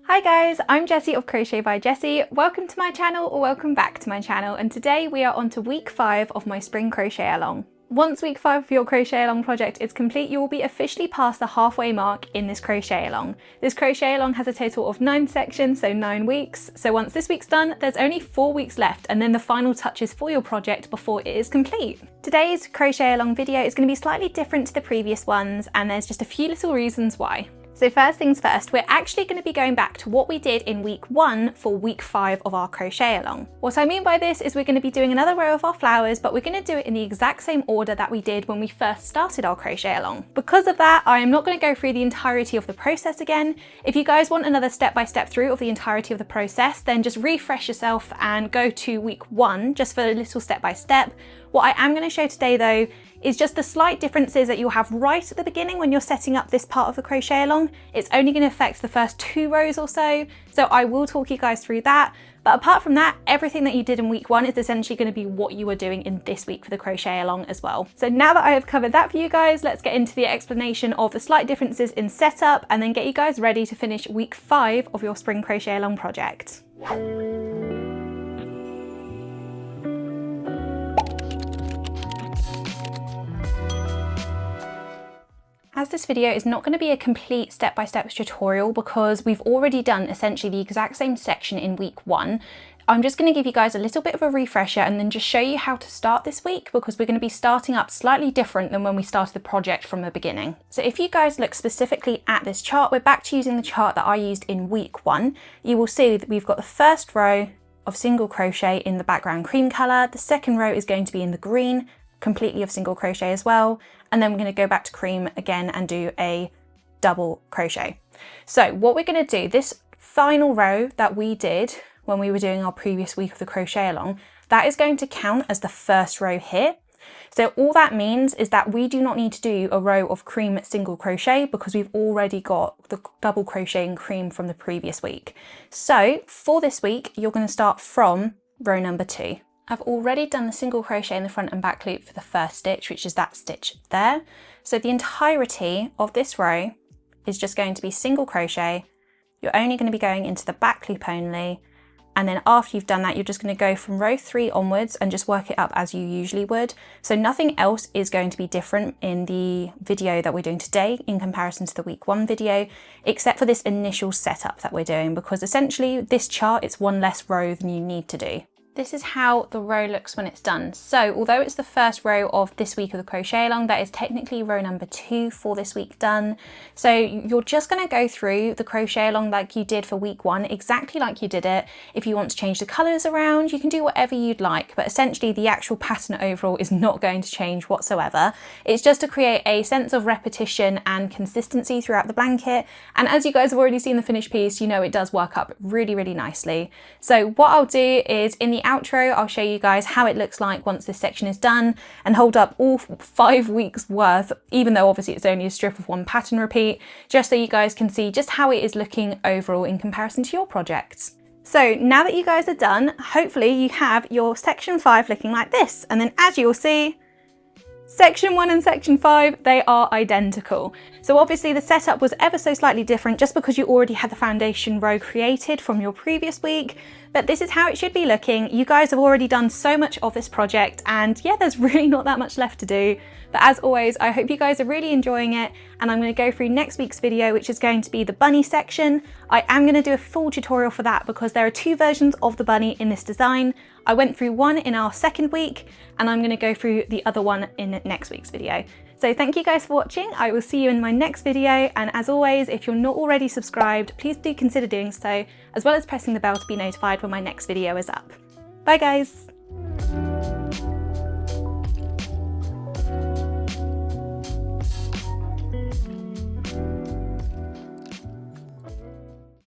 Hi guys, I'm Jessie of Crochet by Jessie. Welcome to my channel or welcome back to my channel, and today we are on to week 5 of my Spring Crochet-Along. Once week 5 of your Crochet-Along project is complete, you will be officially past the halfway mark in this Crochet-Along. This Crochet-Along has a total of 9 sections, so 9 weeks. So once this week's done, there's only 4 weeks left, and then the final touches for your project before it is complete. Today's Crochet-Along video is going to be slightly different to the previous ones, and there's just a few little reasons why. So first things first, we're actually going to be going back to what we did in week 1 for week 5 of our crochet along. What I mean by this is we're going to be doing another row of our flowers, but we're going to do it in the exact same order that we did when we first started our crochet along. Because of that, I am not going to go through the entirety of the process again. If you guys want another step-by-step through of the entirety of the process, then just refresh yourself and go to week 1 just for a little step-by-step. What I am going to show today though is just the slight differences that you'll have right at the beginning when you're setting up this part of the crochet along. It's only going to affect the first 2 rows or so I will talk you guys through that. But apart from that, everything that you did in week 1 is essentially going to be what you were doing in this week for the crochet along as well. So now that I have covered that for you guys, let's get into the explanation of the slight differences in setup and then get you guys ready to finish week 5 of your Spring Crochet Along project. As this video is not going to be a complete step-by-step tutorial because we've already done essentially the exact same section in week 1, I'm just going to give you guys a little bit of a refresher and then just show you how to start this week, because we're going to be starting up slightly different than when we started the project from the beginning. So if you guys look specifically at this chart, we're back to using the chart that I used in week 1. You will see that we've got the first row of single crochet in the background cream colour, the second row is going to be in the green, completely of single crochet as well, and then we're going to go back to cream again and do a double crochet. So what we're going to do, this final row that we did when we were doing our previous week of the crochet along, that is going to count as the first row here. So all that means is that we do not need to do a row of cream single crochet because we've already got the double crochet in cream from the previous week. So for this week, you're going to start from row number 2. I've already done the single crochet in the front and back loop for the first stitch, which is that stitch there. So the entirety of this row is just going to be single crochet. You're only going to be going into the back loop only. And then after you've done that, you're just going to go from row 3 onwards and just work it up as you usually would. So nothing else is going to be different in the video that we're doing today in comparison to the week 1 video, except for this initial setup that we're doing, because essentially this chart, it's one less row than you need to do. This is how the row looks when it's done. So although it's the first row of this week of the crochet along, that is technically row number 2 for this week done. So you're just going to go through the crochet along like you did for week 1, exactly like you did it. If you want to change the colours around, you can do whatever you'd like, but essentially the actual pattern overall is not going to change whatsoever. It's just to create a sense of repetition and consistency throughout the blanket. And as you guys have already seen the finished piece, you know it does work up really, really nicely. So what I'll do is in the outro, I'll show you guys how it looks like once this section is done and hold up all 5 weeks worth, even though obviously it's only a strip of one pattern repeat, just so you guys can see just how it is looking overall in comparison to your projects. So now that you guys are done, hopefully you have your section 5 looking like this. And then as you'll see, section 1 and section 5, they are identical. So obviously the setup was ever so slightly different just because you already had the foundation row created from your previous week, but this is how it should be looking. You guys have already done so much of this project and yeah, there's really not that much left to do. But as always, I hope you guys are really enjoying it, and I'm going to go through next week's video, which is going to be the bunny section. I am going to do a full tutorial for that because there are 2 versions of the bunny in this design. I went through one in our second week and I'm going to go through the other one in next week's video. So thank you guys for watching. I will see you in my next video, and as always, if you're not already subscribed, please do consider doing so, as well as pressing the bell to be notified when my next video is up. Bye guys!